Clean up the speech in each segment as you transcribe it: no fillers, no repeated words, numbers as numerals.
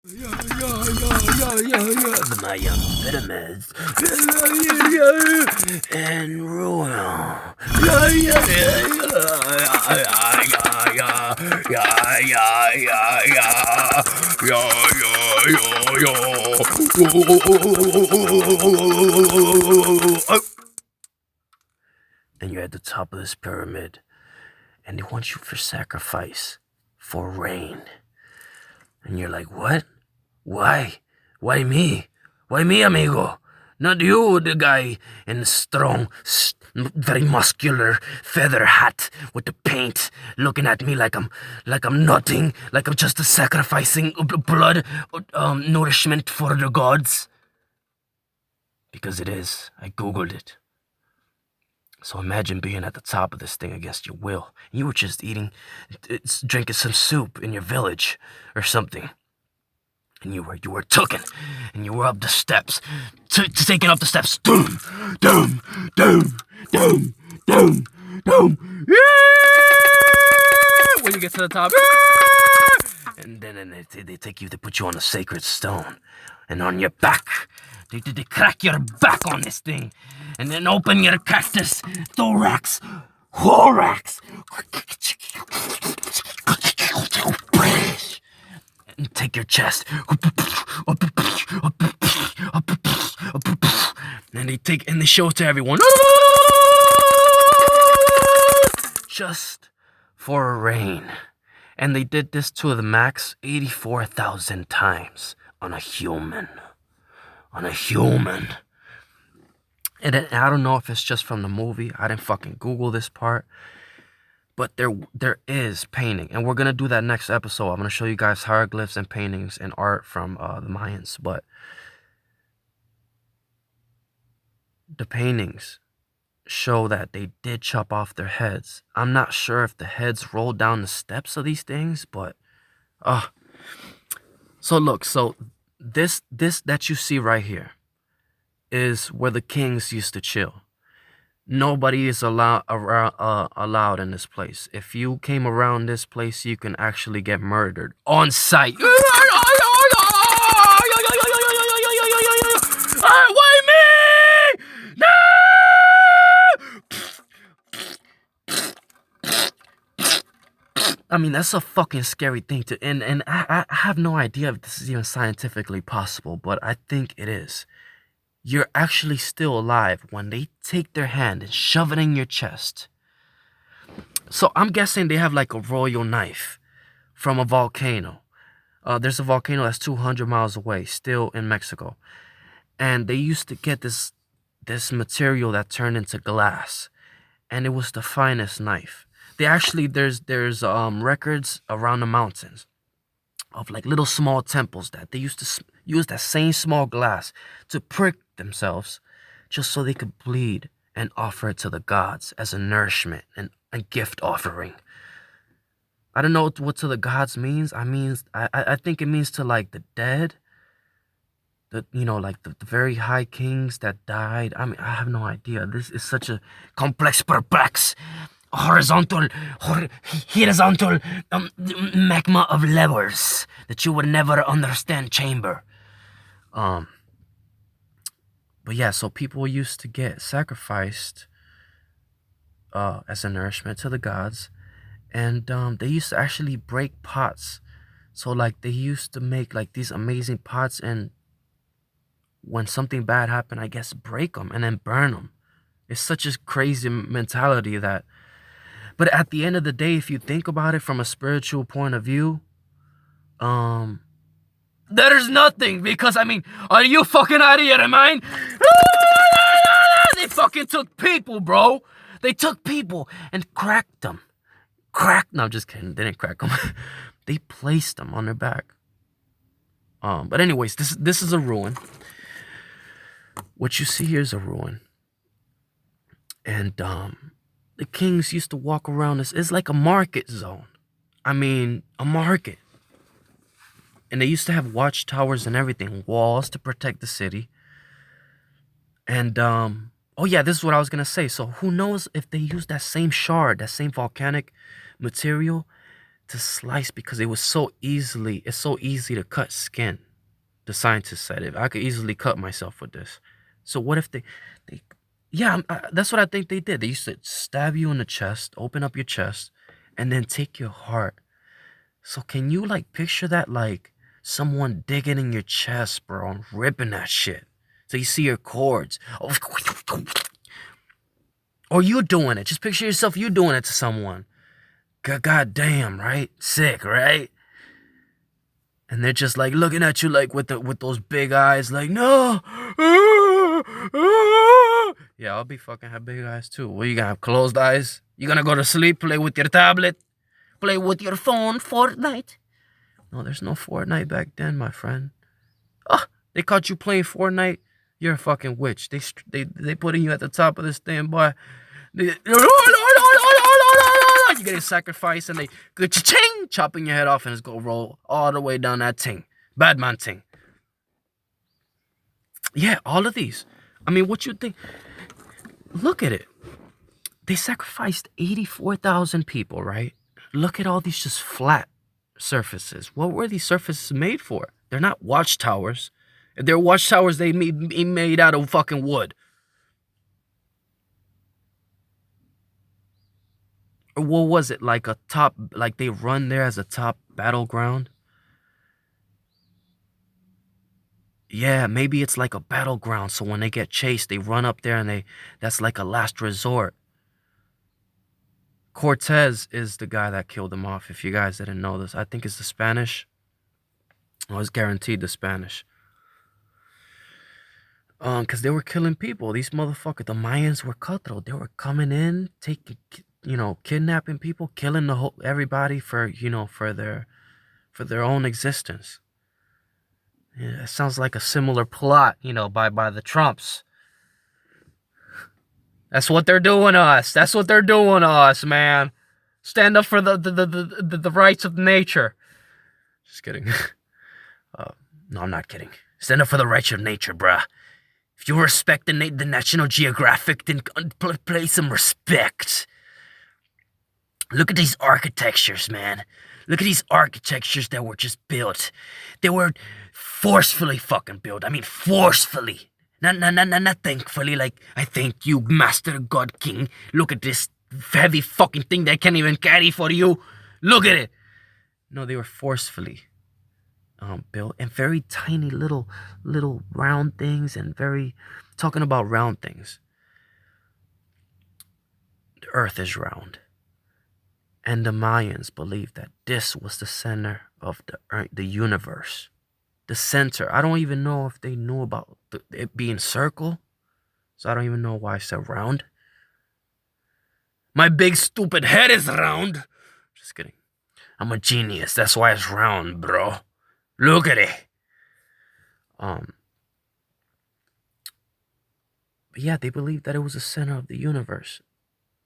The Mayan pyramids and ruin. And you're at the top of this pyramid, and they want you for sacrifice, for rain. And you're like, what? Why? Why me? Why me, amigo? Not you, the guy in the strong, very muscular feather hat with the paint, looking at me like I'm nothing, like I'm just sacrificing blood, nourishment for the gods. Because it is. I googled it. So imagine being at the top of this thing against your will. You were just drinking some soup in your village or something. And you were tooken, and you were up the steps, taking up the steps, doom, doom, doom, doom, doom, doom, yeah! When you get to the top, yeah! And then they take you, they put you on a sacred stone, and on your back, they crack your back on this thing, and then open your cactus, thorax, and take your chest. And they show it to everyone. Just for rain. And they did this to the max 84,000 times on a human. On a human. And I don't know if it's just from the movie. I didn't fucking Google this part. But there is painting, and we're gonna do that next episode. I'm gonna show you guys hieroglyphs and paintings and art from the Mayans. But the paintings show that they did chop off their heads. I'm not sure if the heads rolled down the steps of these things, but so look, this that you see right here is where the kings used to chill. Nobody is allowed in this place. If you came around this place, you can actually get murdered on sight. Why me? No! I mean, that's a fucking scary thing to, and I have no idea if this is even scientifically possible, but I think it is. You're actually still alive when they take their hand and shove it in your chest. So I'm guessing they have like a royal knife from a volcano. There's a volcano that's 200 miles away, still in Mexico. And they used to get this material that turned into glass. And it was the finest knife. They actually, there's records around the mountains of like little small temples that they used to use that same small glass to prick themselves just so they could bleed and offer it to the gods as a nourishment and a gift offering. I don't know what to the gods means. I think it means to like the dead, like the very high kings that died. I mean, I have no idea. This is such a complex, perplex, horizontal magma of levels that you would never understand chamber. But yeah, so people used to get sacrificed as a nourishment to the gods, and they used to actually break pots. So like they used to make like these amazing pots, and when something bad happened, I guess break them and then burn them. It's such a crazy mentality that. But at the end of the day, if you think about it from a spiritual point of view, there's nothing, because I mean, are you fucking out of your mind? They fucking took people, bro. They took people and cracked them. No, I'm just kidding. They didn't crack them. They placed them on their back. But anyways, this is a ruin. What you see here is a ruin. And the kings used to walk around this. It's like a market zone. I mean, a market. And they used to have watchtowers and everything, walls to protect the city. And, oh yeah, this is what I was going to say. So who knows if they used that same shard, that same volcanic material to slice because it's so easy to cut skin. The scientist said it. I could easily cut myself with this. So what if they yeah, that's what I think they did. They used to stab you in the chest, open up your chest, and then take your heart. So can you like picture that like someone digging in your chest, bro, and ripping that shit? So you see your cords. Or you doing it. Just picture yourself you doing it to someone. God damn, right? Sick, right? And they're just like looking at you like with those big eyes, like, no. Yeah, I'll be fucking have big eyes too. What, you gonna have closed eyes? You gonna go to sleep, play with your tablet, play with your phone, Fortnite? No, there's no Fortnite back then, my friend. Oh, they caught you playing Fortnite. You're a fucking witch. They putting you at the top of this thing, boy. You getting sacrificed, and they go ching, chopping your head off, and it's gonna roll all the way down that ting. Bad man ting. Yeah, all of these. I mean, what you think? Look at it. They sacrificed 84,000 people, right? Look at all these just flat surfaces. What were these surfaces made for? They're not watchtowers. If they're watchtowers, they made out of fucking wood. Or what was it, like a top, like they run there as a top battleground? Yeah, maybe it's like a battleground, so when they get chased, they run up there and that's like a last resort. Cortez is the guy that killed them off, if you guys didn't know this. I think it's the Spanish. I was guaranteed the Spanish. Because they were killing people. These motherfuckers, the Mayans were cutthroat. They were coming in, taking, kidnapping people, killing everybody for their own existence. Yeah, it sounds like a similar plot, by the Trumps. That's what they're doing to us. That's what they're doing to us, man. Stand up for the rights of nature. Just kidding. No, I'm not kidding. Stand up for the rights of nature, bruh. If you respect the National Geographic, then play some respect. Look at these architectures, man. Look at these architectures that were just built. They were forcefully fucking built. I mean, forcefully. Not thankfully, like, I thank you, Master God King. Look at this heavy fucking thing that I can't even carry for you. Look at it. No, they were forcefully built, and very tiny little round things, and talking about round things. The earth is round. And the Mayans believed that this was the center of the universe. The center. I don't even know if they knew about it being circle. So I don't even know why I said round. My big stupid head is round. Just kidding. I'm a genius. That's why it's round, bro. Look at it. But yeah, they believed that it was the center of the universe.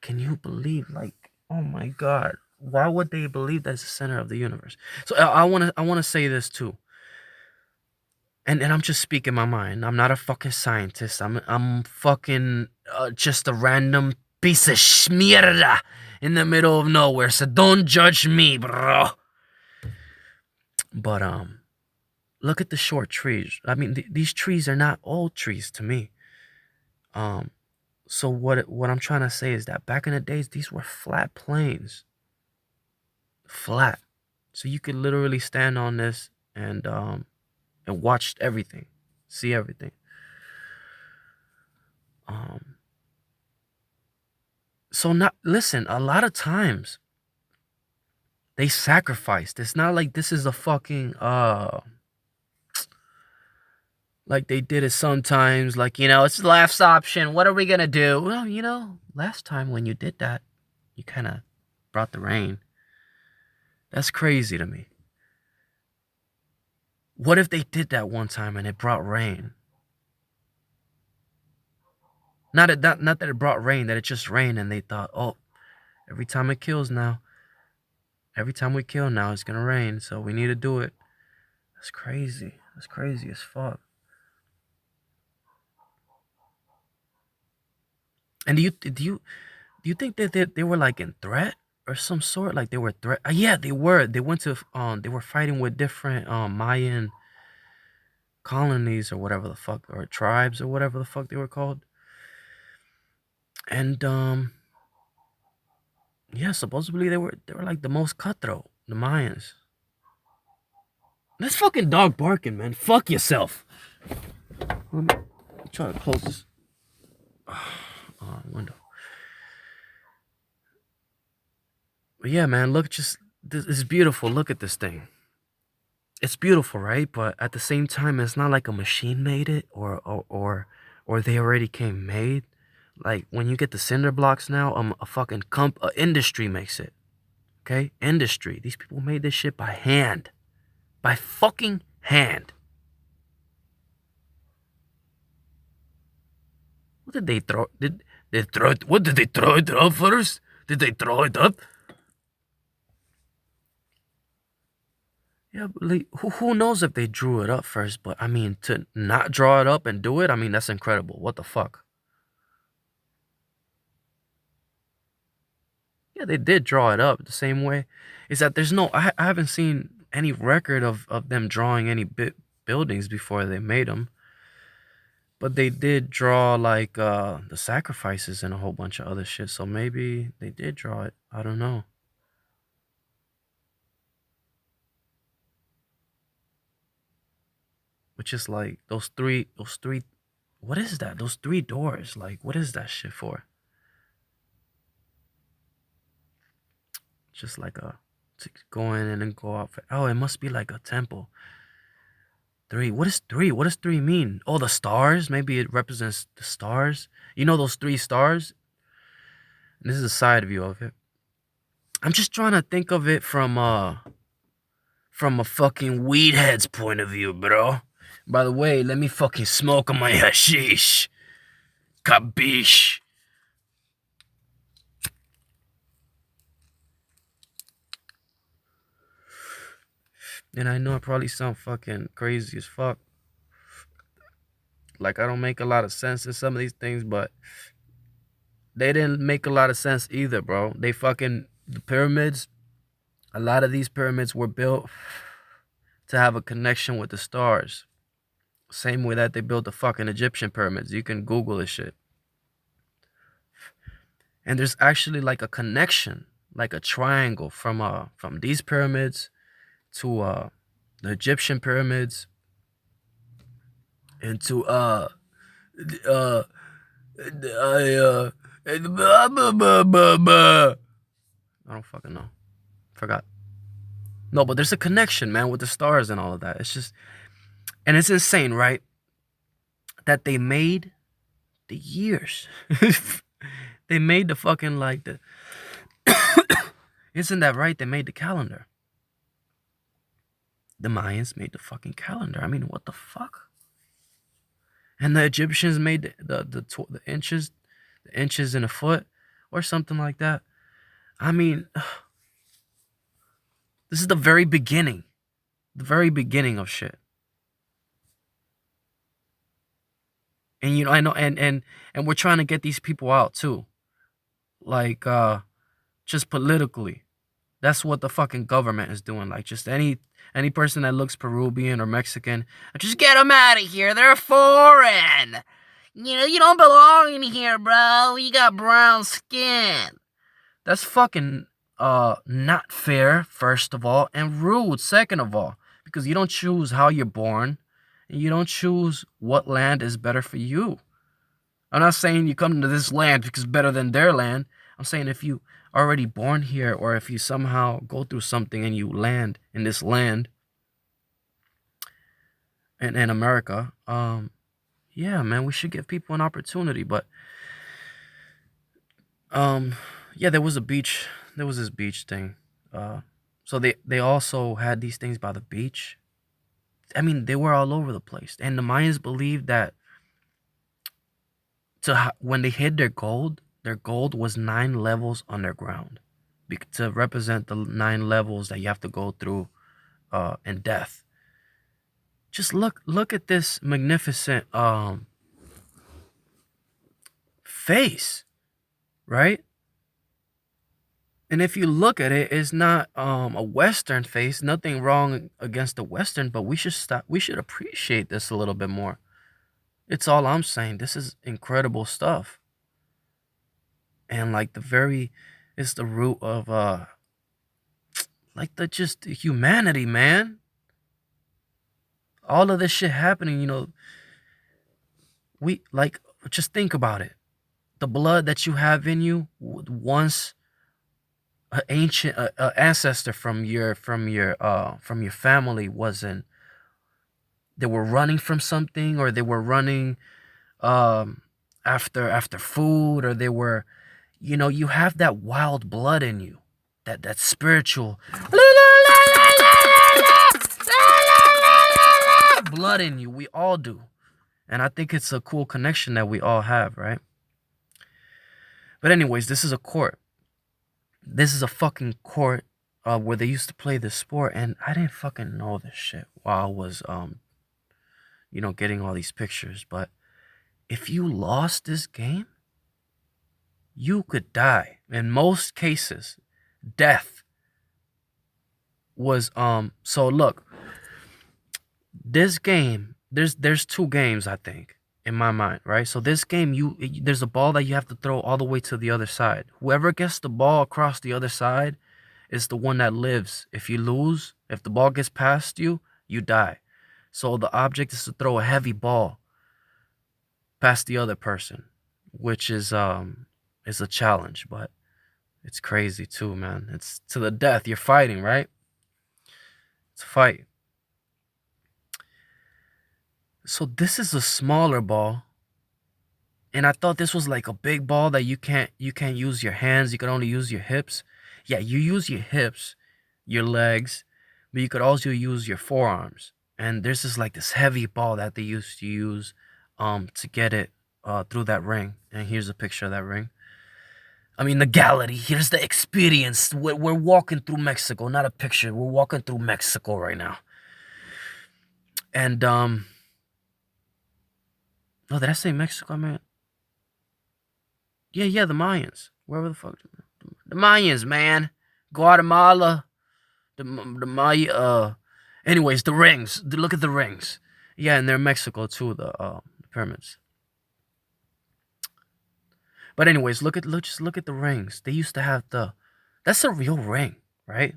Can you believe, like, oh my God, why would they believe that's the center of the universe? So I wanna say this too. And I'm just speaking my mind. I'm not a fucking scientist. I'm fucking just a random piece of mierda in the middle of nowhere. So don't judge me, bro. But look at the short trees. I mean, these trees are not old trees to me. So what I'm trying to say is that back in the days, these were flat plains. Flat. So you could literally stand on this and watch everything, see everything. So listen, a lot of times they sacrificed. It's not like this is a fucking like they did it sometimes, like, it's the last option. What are we gonna do? Well, last time when you did that, you kind of brought the rain. That's crazy to me. What if they did that one time and it brought rain? Not that it brought rain, that it just rained, and they thought, oh, every time we kill now, it's gonna rain, so we need to do it. That's crazy. That's crazy as fuck. And do you think that they were like in threat, or some sort. Like they were yeah, they were. They went to they were fighting with different Mayan colonies or whatever the fuck, or tribes or whatever the fuck they were called. And yeah, supposedly they were like the most cutthroat, the Mayans. This fucking dog barking, man. Fuck yourself. Let me try to close this window. But yeah, man, look, just this is beautiful. Look at this thing. It's beautiful, right? But at the same time, it's not like a machine made it, or they already came made. Like when you get the cinder blocks now, a fucking industry makes it. Okay, industry. These people made this shit by hand, by fucking hand. What did they throw? Did they throw it? What did they throw it up first? Did they throw it up? Yeah, but like, who knows if they drew it up first? But I mean, to not draw it up and do it, I mean, that's incredible. What the fuck? Yeah, they did draw it up the same way. Is that there's no, I haven't seen any record of them drawing any buildings before they made them. But they did draw like the sacrifices and a whole bunch of other shit. So maybe they did draw it. I don't know. Which is like those three. What is that? Those three doors. Like, what is that shit for? Just like to go in and then go out. Oh, it must be like a temple. Three. What is three? What does three mean? Oh, the stars. Maybe it represents the stars. You know those three stars. And this is a side view of it. I'm just trying to think of it from a fucking weed head's point of view, bro. By the way, let me fucking smoke on my hashish. Kabish. And I know I probably sound fucking crazy as fuck. Like I don't make a lot of sense in some of these things, but they didn't make a lot of sense either, bro. They fucking the pyramids. A lot of these pyramids were built to have a connection with the stars. Same way that they built the fucking Egyptian pyramids. You can Google this shit. And there's actually like a connection, like a triangle from these pyramids to the Egyptian pyramids and to uh I I don't fucking know. Forgot. No, but there's a connection, man, with the stars and all of that. It's just, and it's insane, right? That they made the years. They made the fucking like the. Isn't that right? They made the calendar. The Mayans made the fucking calendar. I mean, what the fuck? And the Egyptians made the inches in a foot, or something like that. I mean, this is the very beginning of shit. And you know, I know, and we're trying to get these people out too, like just politically. That's what the fucking government is doing. Like, just any person that looks Peruvian or Mexican, just get them out of here. They're foreign. You know, you don't belong in here, bro. You got brown skin. That's fucking not fair, first of all, and rude, second of all, because you don't choose how you're born, and you don't choose what land is better for you. I'm not saying you come to this land because it's better than their land. I'm saying if you already born here, or if you somehow go through something and you land in this land in America, yeah, man, we should give people an opportunity. But yeah, there was this beach thing. So they also had these things by the beach. I mean, they were all over the place, and the Mayans believed that when they hid their gold was 9 levels underground, to represent the 9 levels that you have to go through in death. Just look at this magnificent face, right? And if you look at it, it's not a Western face. Nothing wrong against the Western, but we should stop. We should appreciate this a little bit more. It's all I'm saying. This is incredible stuff. And like it's the root of like the just humanity, man. All of this shit happening, we like just think about it. The blood that you have in you once an ancient ancestor from your family wasn't, they were running from something, or they were running um after food, or they were, you have that wild blood in you, that spiritual blood in you. We all do. And I think it's a cool connection that we all have, right? But anyways, this is a court. This is a fucking court where they used to play this sport, and I didn't fucking know this shit while I was getting all these pictures. But if you lost this game, you could die. In most cases, death was so look, this game, there's two games, I think, in my mind, right? So this game, there's a ball that you have to throw all the way to the other side. Whoever gets the ball across the other side is the one that lives. If you lose, if the ball gets past you, you die. So the object is to throw a heavy ball past the other person, which is a challenge, but it's crazy too, man. It's to the death. You're fighting, right? It's a fight. So this is a smaller ball, and I thought this was like a big ball that you can't use your hands. You can only use your hips. Yeah, you use your hips, your legs, but you could also use your forearms. And there's this heavy ball that they used to use to get it through that ring. And here's a picture of that ring. I mean, the gallery. Here's the experience. We're walking through Mexico, not a picture. We're walking through Mexico right now. And oh, did I say Mexico, man? Yeah, the Mayans. Wherever the fuck. The Mayans, man. Guatemala. The Maya. Anyways, the rings. Look at the rings. Yeah, and they're in Mexico too. The pyramids. But anyways, just look at the rings. They used to have that's a real ring, right?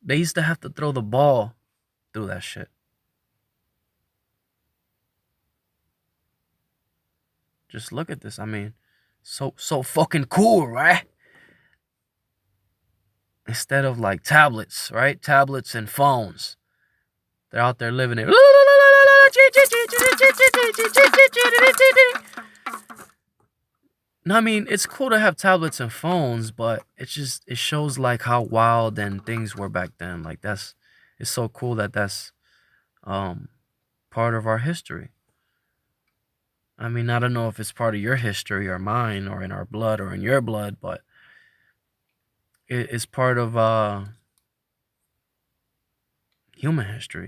They used to have to throw the ball through that shit. Just look at this. I mean, so fucking cool, right? Instead of like tablets, right? Tablets and phones. They're out there living it. No, I mean, it's cool to have tablets and phones, but it shows like how wild and things were back then. Like it's so cool that's part of our history. I mean, I don't know if it's part of your history or mine or in our blood or in your blood, but it's part of human history.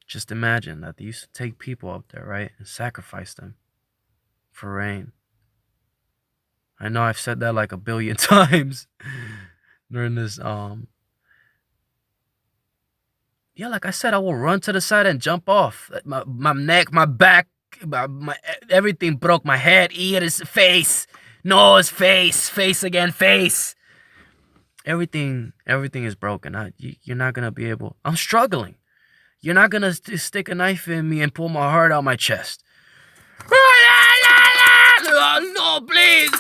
Just imagine that they used to take people up there, right, and sacrifice them for rain. I know I've said that like a billion times during this yeah, like I said, I will run to the side and jump off. My neck, my back, my everything broke. My head, ears, face, nose, face again, face. Everything is broken. You're not gonna be able. I'm struggling. You're not gonna stick a knife in me and pull my heart out my chest. No, please.